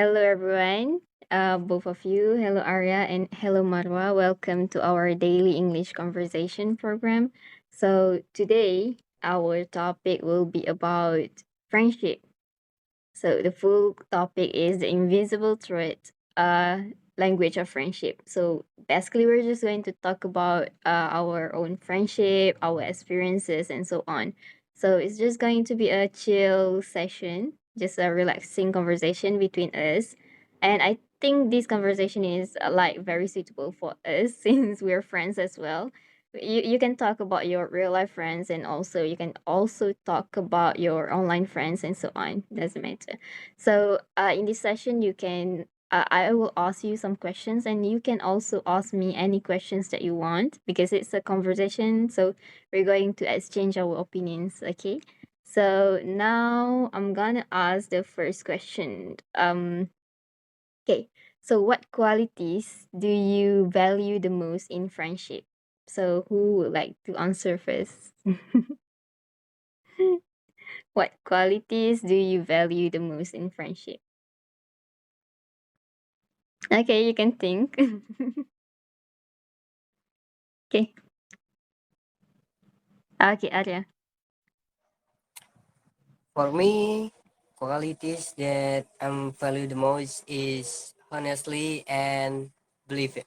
Hello, everyone. Both of you. Hello, Arya, and hello, Marwa. Welcome to our daily English conversation program. So, today, our topic will be about friendship. So, the full topic is the invisible thread, language of friendship. So, basically, we're just going to talk about our own friendship, our experiences, and so on. So, it's just going to be a chill session, just a relaxing conversation between us. And I think this conversation is like very suitable for us since we're friends as well. You can talk about your real life friends, and also you can also talk about your online friends and so on, doesn't matter. So in this session you can I will ask you some questions, and you can also ask me any questions that you want because it's a conversation. So we're going to exchange our opinions, okay? So now I'm gonna ask the first question. Okay, so what qualities do you value the most in friendship? So who would like to answer first? What qualities do you value the most in friendship? Okay, you can think. Okay. Okay, Arya. For me, qualities that I'm value the most is honestly and believe it.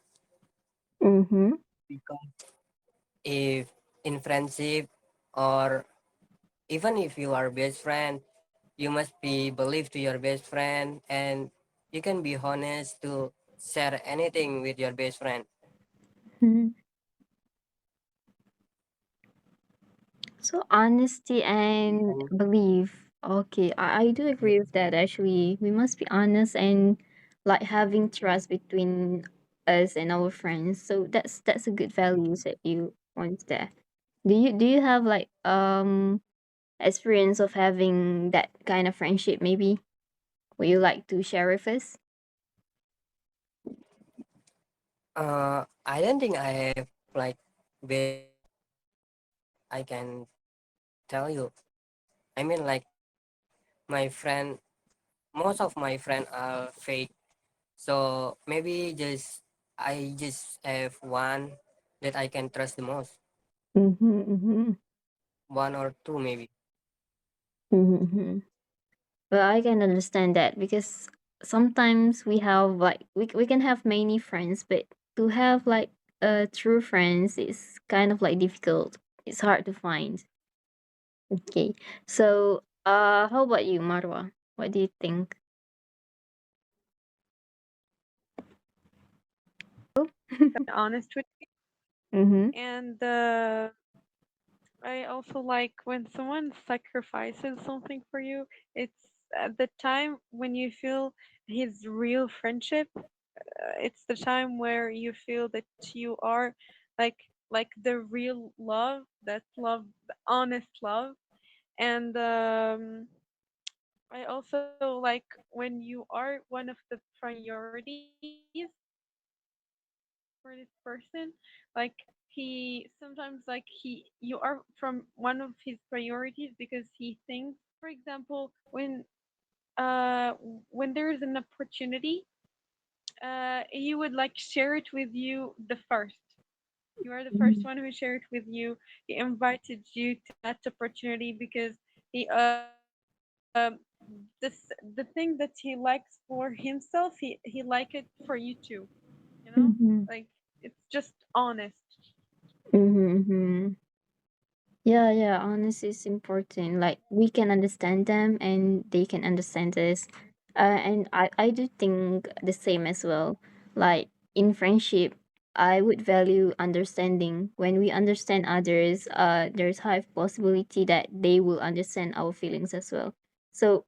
Mm-hmm. Because if in friendship or even if you are best friend, you must be believe to your best friend and you can be honest to share anything with your best friend. Mhm. So honesty and And belief. Okay, I do agree with that actually. We must be honest and like having trust between us and our friends. So that's a good values that you want there. Do you have like experience of having that kind of friendship maybe? Would you like to share with us? I don't think I have like best friend that I can tell you. I mean like my friend, most of my friend are fake. So maybe just I just have one that I can trust the most. Mm-hmm, mm-hmm, One or two maybe. mm-hmm. Well, I can understand that because sometimes we have like we can have many friends, but to have like true friends is kind of like difficult. It's hard to find. Okay. So how about you, Marwa? What do you think? Honest with Mm-hmm. and I also like when someone sacrifices something for you. It's at the time when you feel his real friendship. It's the time where you feel that you are like the real love, that love, the honest love. And I also like when you are one of the priorities for this person. Like he sometimes like you are from one of his priorities because he thinks, for example, uh when there is an opportunity, he would like share it with you the first. You are the first one who shared with you. He invited you to that opportunity because he this the thing that he likes for himself, he like it for you too. You know, Mm-hmm. like it's just honest. Mm-hmm. Yeah, yeah, honesty is important. Like we can understand them and they can understand us. And I do think the same as well. Like in friendship, I would value understanding. When we understand others, there's high possibility that they will understand our feelings as well. So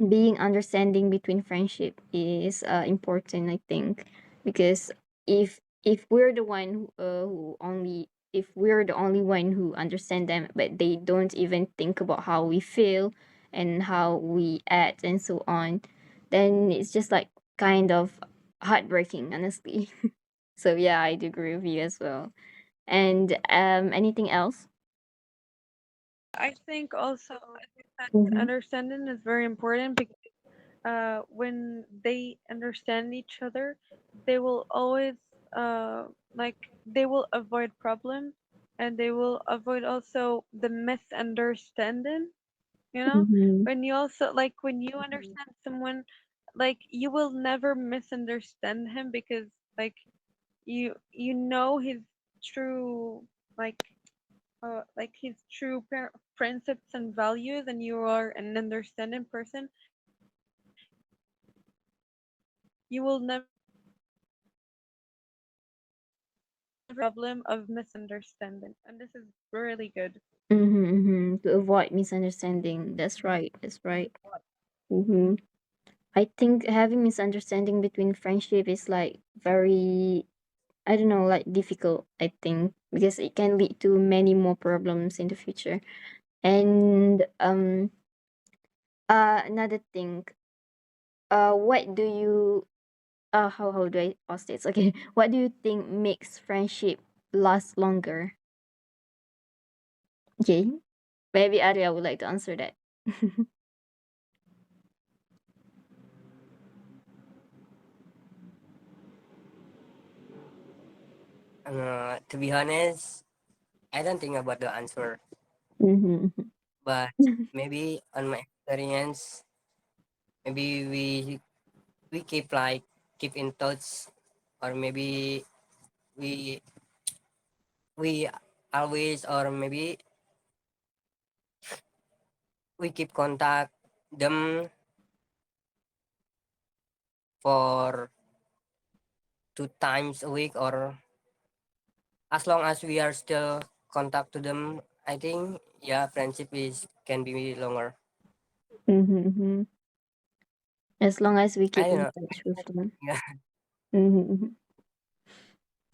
being understanding between friendship is important, I think, because if we're the one who only if we're the only one who understand them but they don't even think about how we feel and how we act and so on, then it's just like kind of heartbreaking, honestly. So yeah, I do agree with you as well. And anything else? I think also, as you said, Mm-hmm. understanding is very important because when they understand each other, they will always like they will avoid problems, and they will avoid also the misunderstanding. You know, Mhm. when you also like when you understand someone, like you will never misunderstand him, because like you know his true like his true principles and values, and you are an understanding person. You will never problem of misunderstanding, and this is really good. Mhm, mhm. To avoid misunderstanding. That's right. That's right. Mhm. I think having misunderstanding between friendship is like very, I don't know, like difficult, I think, because it can lead to many more problems in the future. And another thing, what do you how do I ask this? Okay. What do you think makes friendship last longer? Okay. Maybe Arya would like to answer that. To be honest, I don't think about the answer, Mhm, but maybe on my experience, maybe we keep like keep in touch, or maybe we we always, or maybe we keep contact them for 2 times a week, or as long as we are still contact to them, I think yeah, friendship is can be longer. mhm, mhm. As long as we I keep don't in know. touch with them. Yeah. Mhm, mhm.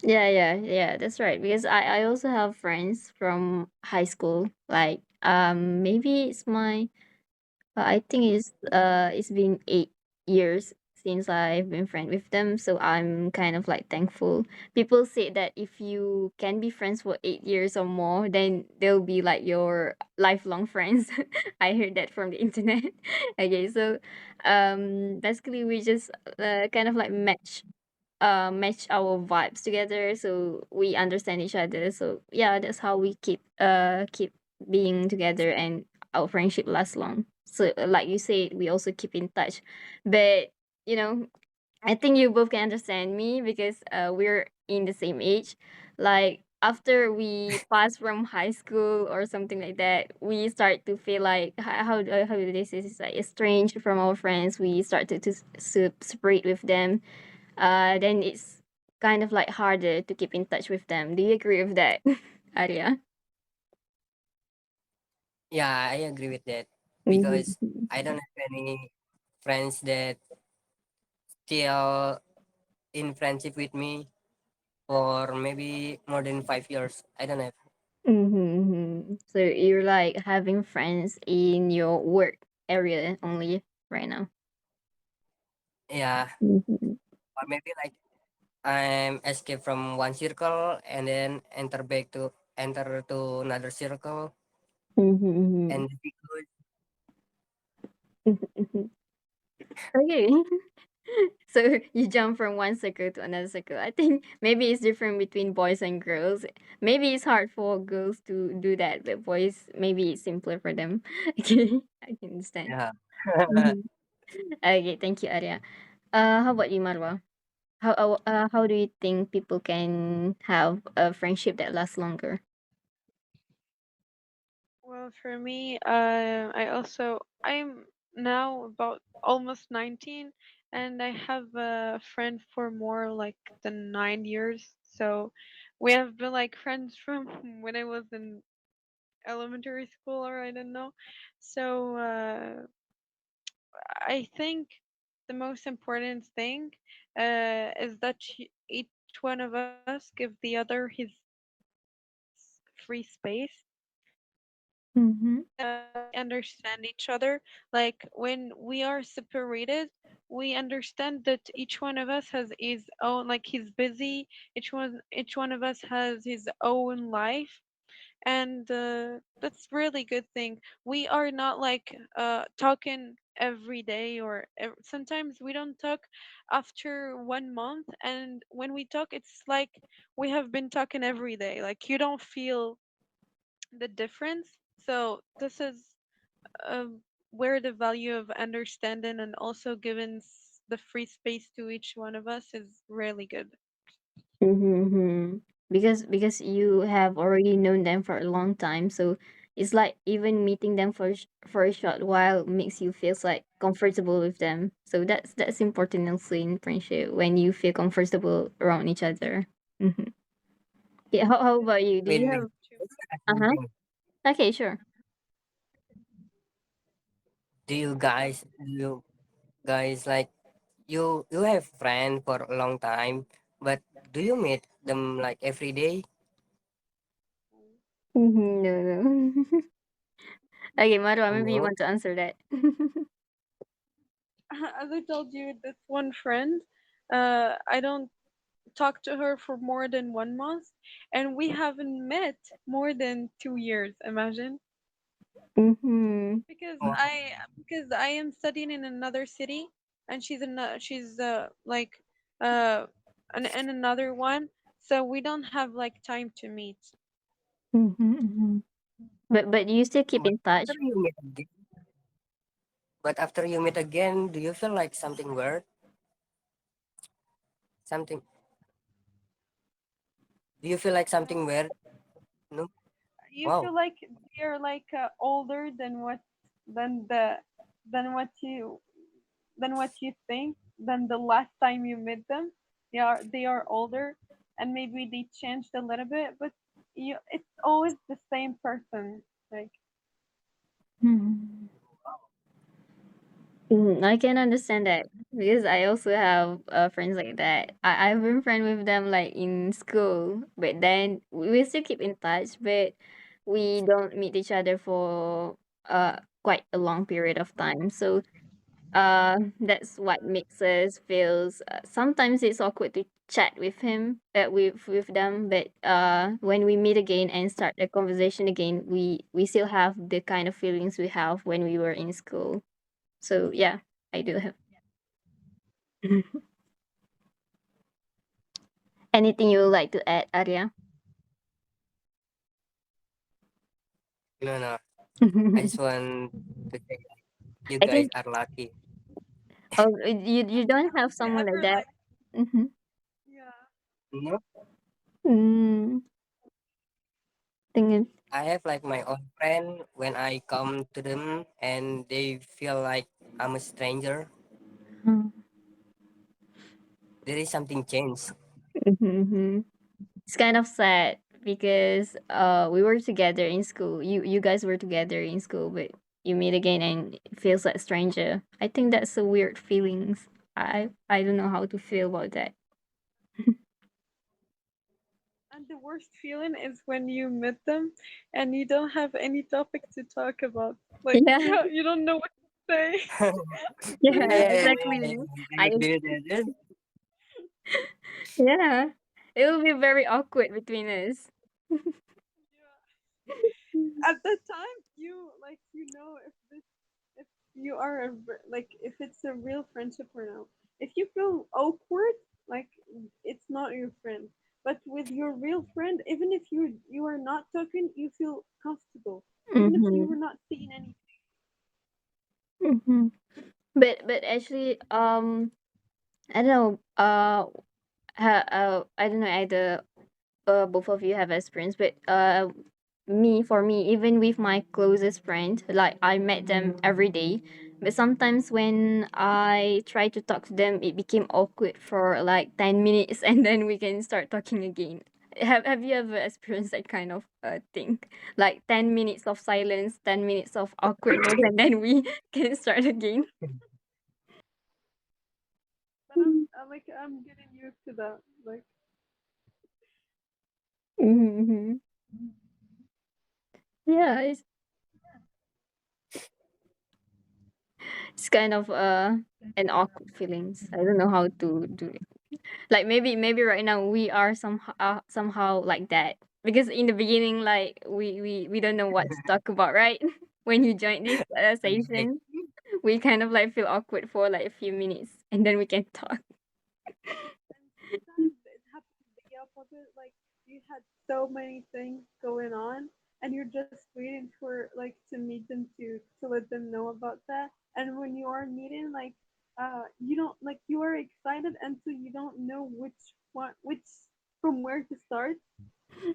Yeah, yeah, yeah, that's right. Because I also have friends from high school. Like maybe it's my I think it's been 8 years since I've been friend with them, so I'm kind of like thankful. People say that if you can be friends for 8 years or more, then they'll be like your lifelong friends. I heard that from the internet. Okay, so basically we just kind of like match our vibes together, so we understand each other. So yeah, that's how we keep being together, and our friendship lasts long. So like you said, we also keep in touch. But you know, I think you both can understand me because we're in the same age. Like after we pass from high school or something like that, we start to feel like how do they say this, like estranged from our friends. We start to separate with them. Then it's kind of like harder to keep in touch with them. Do you agree with that, Arya? Yeah, I agree with that, because Mm-hmm. I don't have any friends that still in friendship with me for maybe more than 5 years. I don't have. Mm-hmm. So you're like having friends in your work area only right now. Yeah, Mm-hmm. or maybe like I'm escape from one circle and then enter to another circle Mm-hmm. and be good. Mm-hmm. Okay. So you jump from one circle to another circle. I think maybe it's different between boys and girls. Maybe it's hard for girls to do that, but boys maybe it's simpler for them. Okay, I can understand. Yeah. Mhm. Okay, thank you, Arya. How about you, Marwa? How do you think people can have a friendship that lasts longer? Well, for me, I'm now about almost 19, and I have a friend for more like than 9 years. So we have been like friends from when I was in elementary school, or I don't know. So I think the most important thing is that each one of us give the other his free space, Mm-hmm. we understand each other. Like when we are separated, we understand that each one of us has his own, like he's busy. Each one of us has his own life, and that's really good thing. We are not like talking every day, or sometimes we don't talk after 1 month, and when we talk it's like we have been talking every day, like you don't feel the difference. So this is um, where the value of understanding and also giving the free space to each one of us is really good. Mm-hmm. Because you have already known them for a long time, so it's like even meeting them for a short while makes you feel like comfortable with them. So that's important also in friendship when you feel comfortable around each other. Mm-hmm. Yeah. How Yes, about you? Do Wait, you wait. have? Let's ask Uh huh. something. Okay. Sure. Do you guys like you have friend for a long time, but do you meet them like every day? Mm-hmm. No. No. Okay, Marwa, maybe you No. want to answer that. as I told you, this one friend, I don't talk to her for more than 1 month, and we haven't met more than 2 years. Imagine, Mm-hmm. because Oh, I am studying in another city, and she's like uh in another one, so we don't have like time to meet. Mm-hmm. Mm-hmm. But you still keep but in after touch. you meet again, do you feel like something weird? Something? Do you feel like something Uh, weird? No. you Wow. feel like they're like older than than the than what you than what you think than the last time you met them. They are older, and maybe they changed a little bit, but it's always the same person. Like Mhm. I can understand that because I also have friends like that. I've been friends with them like in school, but then we still keep in touch, but we don't meet each other for quite a long period of time. So that's what makes us feels sometimes it's awkward to chat with him with them, but when we meet again and start the conversation again, we still have the kind of feelings we have when we were in school. So yeah, I do have. Anything you would like to add, Arya? No, no. I I just want to say you guys think are lucky. oh you don't have you someone like ever that. like Mm-hmm. yeah. No, Mm, think I have like my own friend. When I come to them and they feel like I'm a stranger, there is something changed. mm-hmm. It's kind of sad because we were together in school. You guys were together in school, but you meet again and it feels like stranger. I think that's a weird feelings. I don't know how to feel about that. And the worst feeling is when you meet them and you don't have any topic to talk about. Like Yeah, you don't know what to say. yeah, And you Yeah, feel like exactly. I I agree with that. yeah, it will be very awkward between us. yeah. At that time if you are like if it's a real friendship or not. If you feel awkward, like it's not your friend. But with your real friend, even if you are not talking, you feel comfortable. Even if you Mm-hmm. were not seeing any. Mm-hmm. But actually, I don't know. I don't know either. Both of you have experience, but for me, even with my closest friend, like I met them every day, but sometimes when I try to talk to them, it became awkward for like 10 minutes, and then we can start talking again. Have you ever experienced that kind of thing? Like 10 minutes of silence, 10 minutes of awkwardness, and then we can start again. But I'm getting used to that. Like Mm-hmm. Yeah, it's kind of an awkward feelings. I don't know how to do it. Like maybe right now we are somehow like that. because in the beginning, like we don't know what to talk about, right? When you join this Like, session, we kind of like feel awkward for like a few minutes, and then we can talk. And sometimes it happens the opposite. Like you had so many things going on, and you're just waiting for like to meet them to let them know about that. And when you are meeting, like you don't like you are excited until you don't know which from where to start.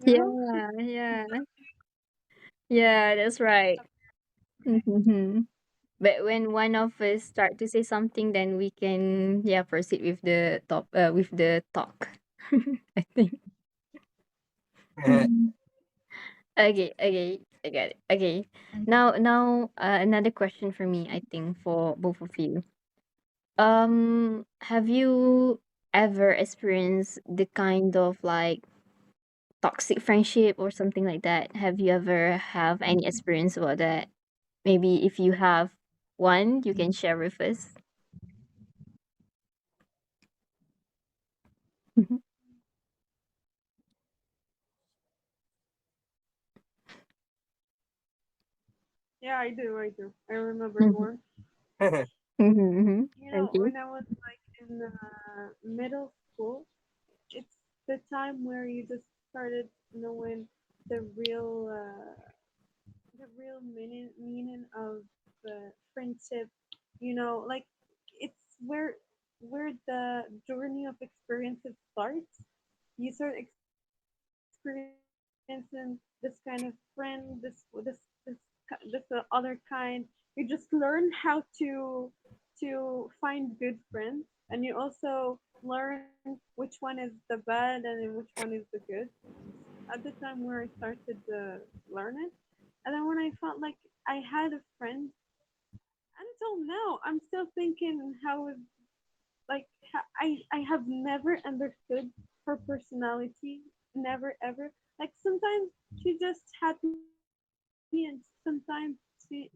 You know? Yeah, yeah, yeah. That's right. Mm-hmm. But when one of us start to say something, then we can yeah proceed with the talk. I think. Mhm. Okay, okay, I got it. Okay, now another question for me. I think for both of you. Have you ever experienced the kind of like toxic friendship or something like that? Have you ever have any experience about that? Maybe if you have one, you can share with us. Mhm. Yeah, I do. I do. I remember Mhm. one. Mhm. Mhm. You know, Okay. when I was like in middle school, it's the time where you just started knowing the real uh, the real meaning of friendship. You know, like it's where the journey of experiences starts. You start experiencing this kind of friend, this other kind. You just learn how to find good friends, and you also learn which one is the bad and which one is the good. At the time where I started learn it, and then when I felt like I had a friend, until now I'm still thinking how is like I have never understood her personality, never ever. Like sometimes she's just happy and sometimes she's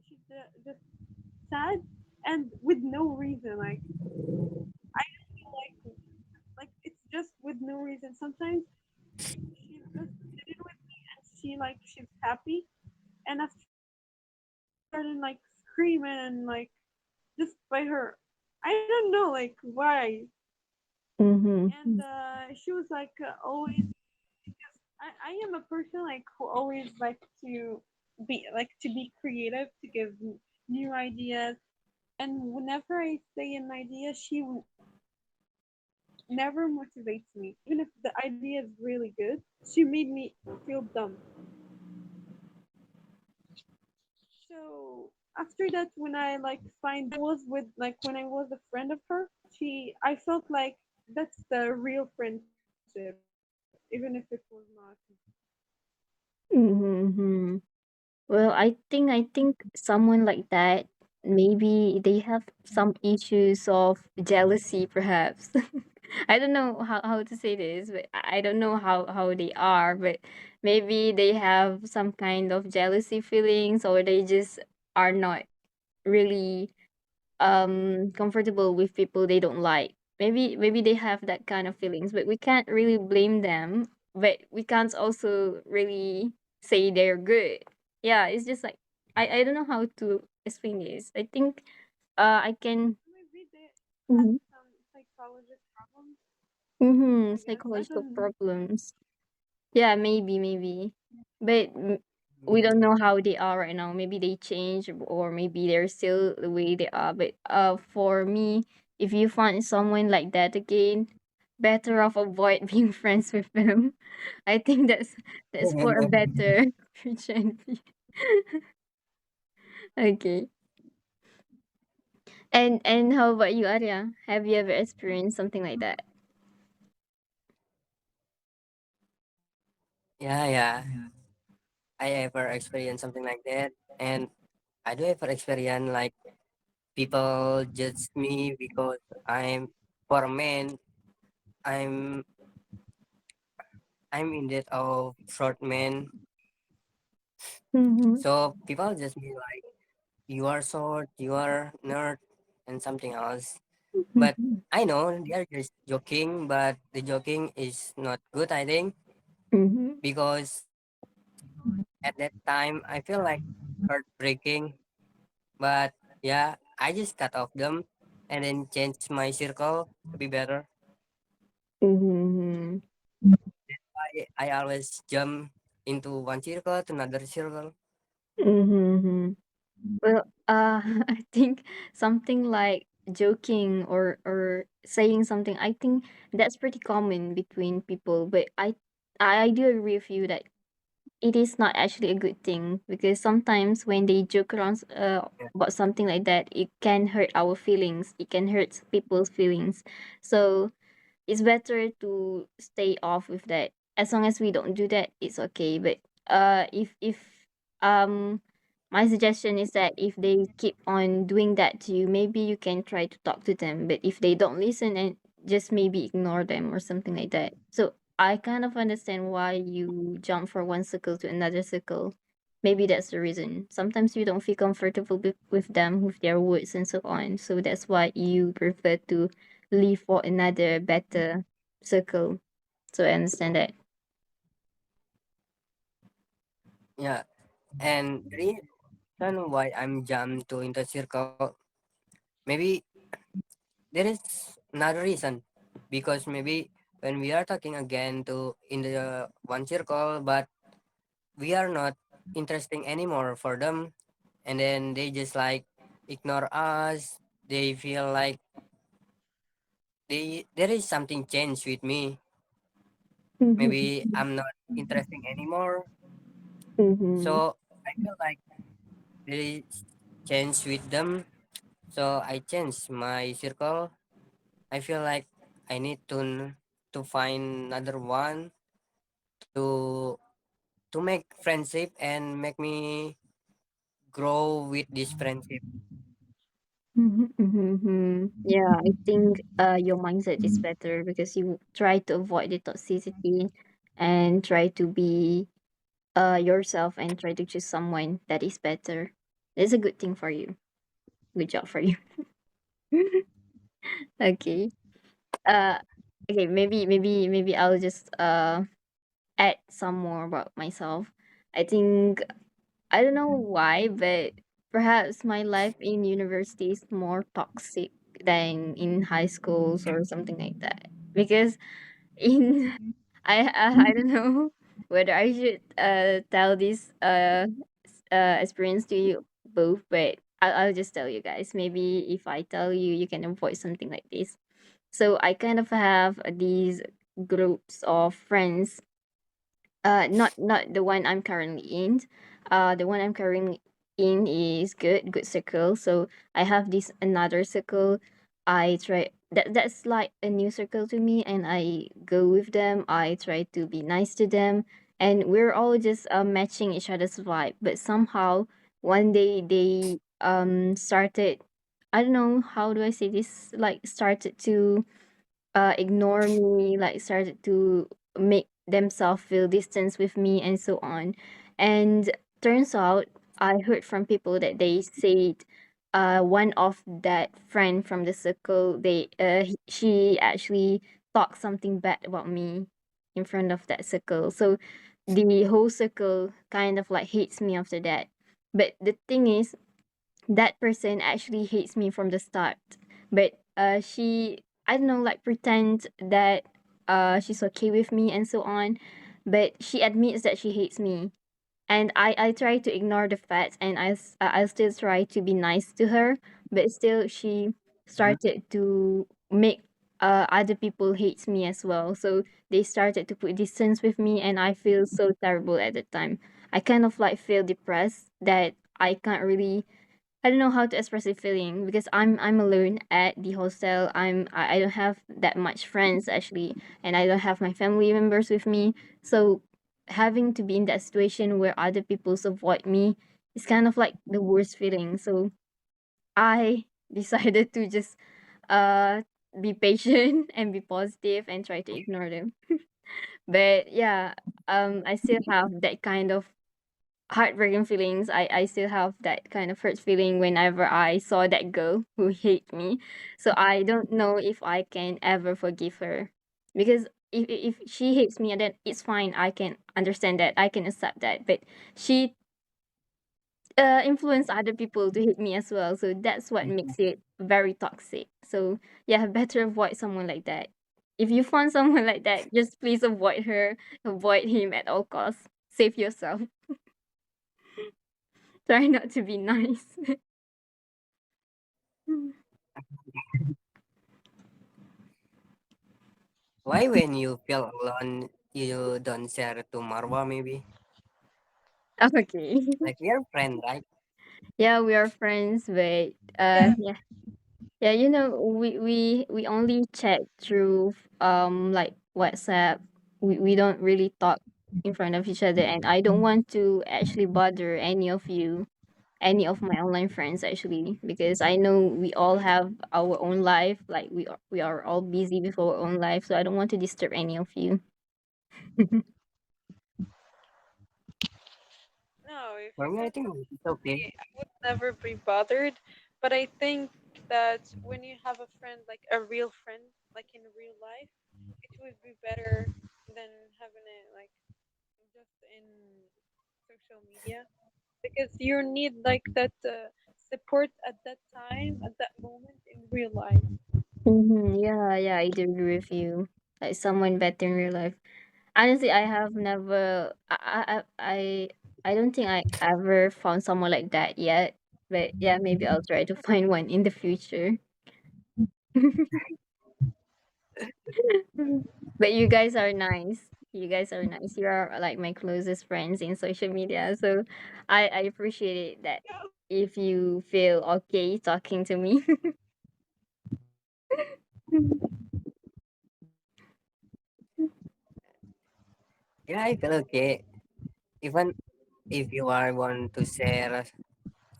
just sad and with no reason. Like I feel like it's just with no reason. Sometimes she's just sitting with me and she's happy, and after that she started like screaming and like just by her. I don't know like why. And Mhm. she was like always because I am a person like who always like to be creative, to give new ideas. And whenever I say an idea, never motivates me. Even if the idea is really good, she made me feel dumb. So after that, when I like find when I was with like when I was a friend of her, I felt like that's the real friendship, even if it was not. Mhm. Well, I think someone like that, maybe they have some issues of jealousy perhaps. I don't know how to say this, but I don't know how they are, but maybe they have some kind of jealousy feelings, or they just are not really comfortable with people they don't like. Maybe they have that kind of feelings, but we can't really blame them, but we can't also really say they're good. Yeah, it's just like I don't know how to explain this. I think I can. Maybe they had Mhm. some psychologist problems. Mhm, I guess I psychological don't know. problems. Yeah, maybe. But we don't know how they are right now. Maybe they change, or maybe they're still the way they are. But for me, if you find someone like that again, better off avoid being friends with them. I think that's for a better Christianity. Okay. And how about you, Arya? Have you ever experienced something like that? yeah, yeah. I ever experienced something like that, and I do ever experience like people judge me because I'm for a man. I'm I'm in that of short man, Mm-hmm. so people just be like, you are short, you are nerd, and something else. But I know they are just joking, but the joking is not good. I think Mm-hmm. because At that time, I feel like heartbreaking, but yeah, I just cut off them and then change my circle to be better. Mm-hmm. I always jump into one circle to another circle. Mm-hmm. Well, I think something like joking or saying something, I think that's pretty common between people. But I do agree with you that it is not actually a good thing because sometimes when they joke around Yeah, about something like that, it can hurt our feelings. It can hurt people's feelings. So it's better to stay off with that. As long as we don't do that, it's okay. But if um my suggestion is that if they keep on doing that to you, maybe you can try to talk to them. But if they don't listen, and just maybe ignore them or something like that. So I kind of understand why you jump from one circle to another circle. Maybe that's the reason. Sometimes you don't feel comfortable with them, with their words and so on. So that's why you prefer to leave for another better circle. So I understand that. yeah. And the reason why I'm jumped to into circle, maybe there is another reason, because maybe when we are talking again to in the one circle, but we are not interesting anymore for them, and then they just like ignore us. They feel like there is something changed with me. Maybe Mm-hmm. I'm not interesting anymore. Mm-hmm. So I feel like there is change with them. So I changed my circle. I feel like I need to find another one to make friendship and make me grow with this friendship. Mm-hmm. Mm-hmm. Yeah, I think your mindset is better because you try to avoid the toxicity and try to be yourself and try to choose someone that is better. It's a good thing for you. Good job for you. Okay. Uh okay, maybe I'll just add some more about myself. I think I don't know why, but perhaps my life in university is more toxic than in high schools or something like that. Because in I don't know whether I should tell this experience to you both, but I'll just tell you guys. Maybe if I tell you, you can avoid something like this. So I kind of have these groups of friends, not the one I'm currently in. The one I'm currently in is good circle. So I have this another circle. I try that's like a new circle to me, and I go with them. I try to be nice to them, and we're all just matching each other's vibe. But somehow one day they started. I don't know how do I say this. Like started to ignore me, like started to make themselves feel distance with me and so on. And turns out I heard from people that they said one of that friend from the circle, she actually talked something bad about me in front of that circle. So the whole circle kind of like hates me after that. But the thing is, that person actually hates me from the start. But she, I don't know, like pretend that she's okay with me and so on. But she admits that she hates me, and I try to ignore the facts, and I still try to be nice to her, but still she started to make other people hates me as well. So they started to put distance with me, and I feel so terrible at the time. I kind of like feel depressed that I can't really, I don't know how to express the feeling because I'm alone at the hostel. I don't have that much friends actually, and I don't have my family members with me. So having to be in that situation where other people avoid me is kind of like the worst feeling. So I decided to just uh be patient and be positive and try to ignore them. But yeah, I still have that kind of heartbreaking feelings. I still have that kind of hurt feeling whenever I saw that girl who hate me. So I don't know if I can ever forgive her because if she hates me, and then it's fine. I can understand that. I can accept that. But she influence other people to hate me as well. So that's what Mhm. makes it very toxic. So yeah, better avoid someone like that. If you find someone like that, just please avoid her, avoid him at all costs. Save yourself. Try not to be nice. Why when you feel alone, you don't share to Marwa maybe? Okay. Like we are friends, right? Yeah, we are friends, but Yeah. yeah. Yeah, we only chat through like WhatsApp. We don't really talk in front of each other, and I don't want to actually bother any of you, any of my online friends actually, because I know we all have our own life. Like we are all busy with our own life, so I don't want to disturb any of you. No, if For me, I that's think it's okay. okay, I would never be bothered. But I think that when you have a friend, like a real friend, like in real life, it would be better than having it like just in social media because you need like that support at that time, at that moment in real life. Yeah, yeah, I do agree with you. Like someone better in real life. Honestly, I have never. I don't think I ever found someone like that yet. But yeah, maybe I'll try to find one in the future. But you guys are nice. You guys are nice. You are like my closest friends in social media. So I appreciate it that if you feel okay talking to me. Yeah, I feel okay. Even if you are want to share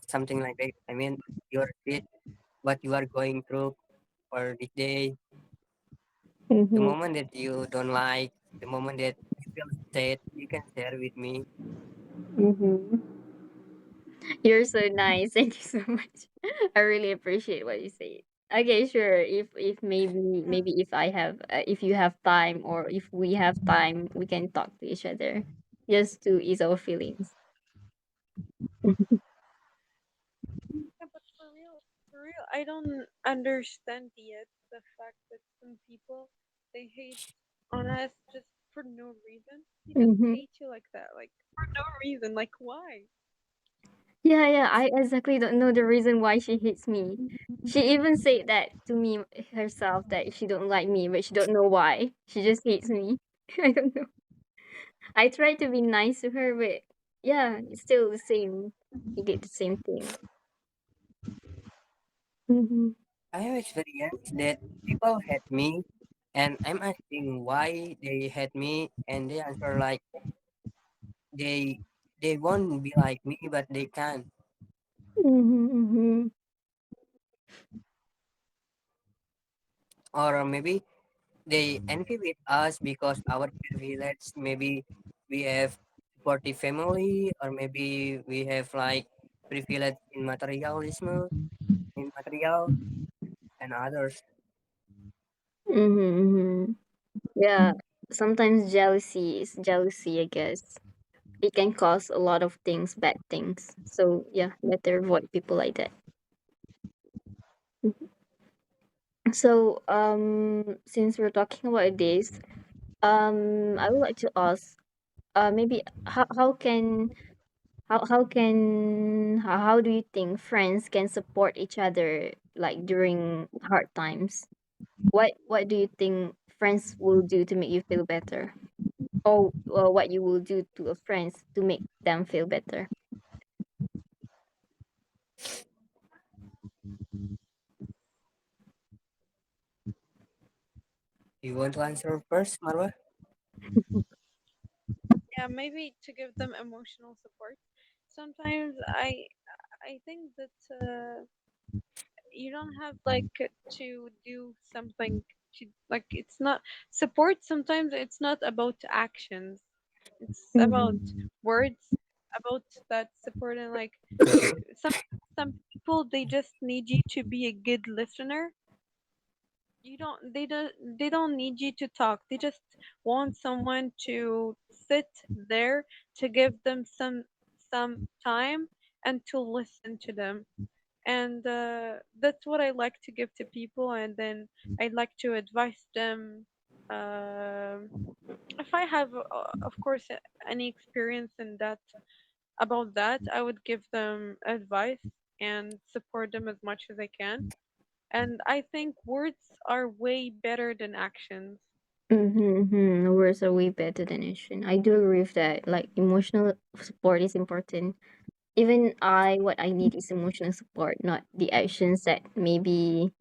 something like that, I mean, your shit, what you are going through for this day, the Mm-hmm. moment that you don't like, the moment that you feel sad, you can share with me. Mm-hmm. You're so nice. Thank you so much. I really appreciate what you say. Okay, sure. If maybe if I have if you have time or if we have time, we can talk to each other just to ease our feelings. Yeah, but for real, I don't understand yet the fact that some people they hate on us just for no reason. They just Mm-hmm. hate you like that, like for no reason. Like why? Yeah, yeah. I exactly don't know the reason why she hates me. She even said that to me herself that she don't like me, but she don't know why. She just hates me. I don't know. I try to be nice to her, but yeah, it's still the same. You did the same thing. Mm-hmm. I have experienced that people hate me, and I'm asking why they hate me, and they answer like they they won't be like me, but they can, Mm-hmm, mm-hmm. or maybe they envy with us because our privilege. Maybe we have supportive family, or maybe we have like privilege in materialism, in material, and others. Mm-hmm, mm-hmm. Yeah, sometimes jealousy is jealousy, I guess. It can cause a lot of things, bad things. So yeah, better avoid people like that. Mhm. So since we're talking about this, I would like to ask, maybe how do you think friends can support each other like during hard times? What do you think friends will do to make you feel better? Or what you will do to a friends to make them feel better? You want to answer first, Marwa? Yeah, maybe to give them emotional support. Sometimes I think that you don't have like to do something to like it's not support. Sometimes it's not about actions. It's about Mhm. words, about that support and like some some people they just need you to be a good listener You don't they don't need you to talk. They just want someone to sit there, to give them some time and to listen to them. And that's what I like to give to people, and then I like to advise them. um if I have, of course, any experience in that, about that, I would give them advice and support them as much as I can. And I think words are way better than actions. Words are way better than action. I do agree with that. Like emotional support is important. Even what I need is emotional support, not the actions that maybe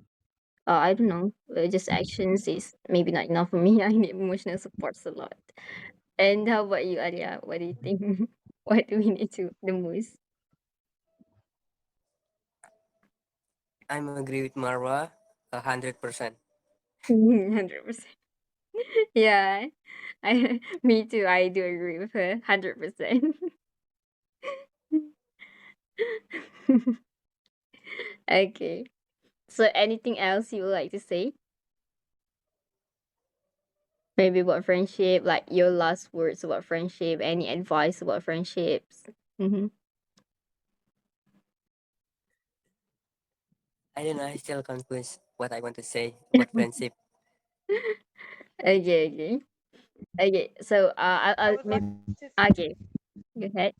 I don't know, just actions is maybe not enough for me. I need emotional supports a lot. And how about you, Arya? What do you think? What do we need to the most? I'm agree with Marwa 100%. 100%. Yeah, I me too. I do agree with her 100%. Okay. So anything else you would like to say? Maybe about friendship, like your last words about friendship, any advice about friendships? Mm-hmm. I don't know. I still confused what I want to say about friendship Okay, okay. Okay, so I I'll would like maybe to okay, go ahead.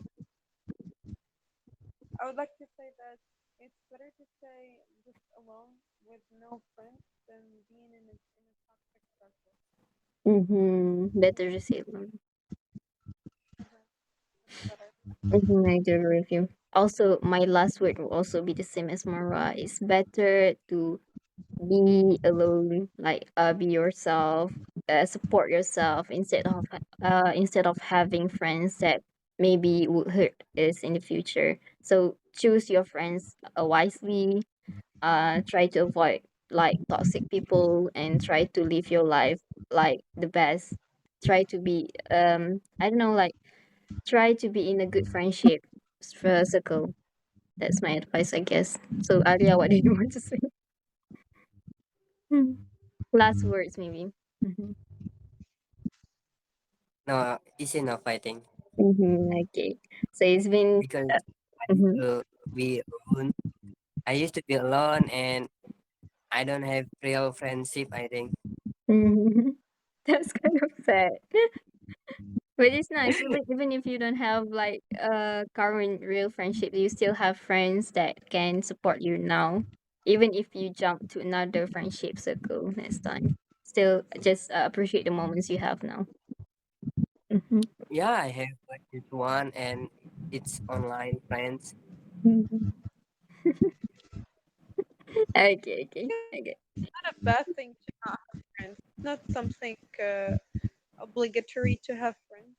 I would like to say that it's better to stay just alone with no friends than being in a toxic circle. Better to say it. Mhm. It's better. I do agree with you. Also, my last word will also be the same as Mara. It's better to be alone, like be yourself, support yourself instead of having friends that maybe would hurt us in the future. So choose your friends wisely. Try to avoid like toxic people and try to live your life like the best. Try to be I don't know, like try to be in a good friendship circle. That's my advice, I guess. So Arya, what do you want to say? Hmm. Last words, maybe. Mm-hmm. no is enough, I think, Okay. So it's been. because I used Mm-hmm. to be alone. I used to be alone, and I don't have real friendship, I think. Mm-hmm. That's kind of sad. But it's nice. Even if you don't have like a current real friendship, you still have friends that can support you now. Even if you jump to another friendship circle next time. Still just appreciate the moments you have now. Mm-hmm. Yeah, I have like this one, and it's online friends. Mhm. Okay, okay, Yeah, okay. it's not a bad thing to not have friends. It's not something obligatory to have friends.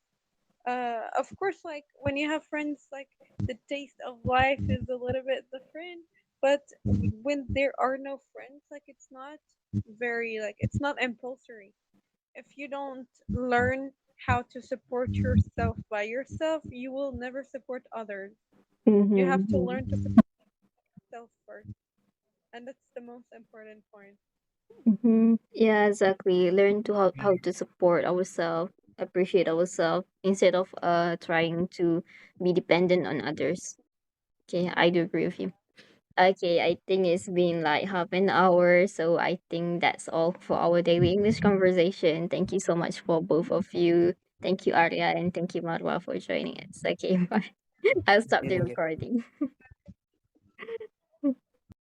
Of course, like when you have friends, like the taste of life is a little bit different. But when there are no friends, like it's not very, like it's not impulsory. If you don't learn how to support yourself by yourself, you will never support others. You have to Mm-hmm. learn to support yourself first, and that's the most important point. Yeah, exactly. Learn to how to support ourselves, appreciate ourselves instead of trying to be dependent on others. Okay, I do agree with you. Okay, I think it's been like half an hour, so I think that's all for our daily English conversation. Thank you so much for both of you. Thank you, Arya, and thank you, Marwa, for joining us. Okay, bye. I'll stop the Thank you. recording.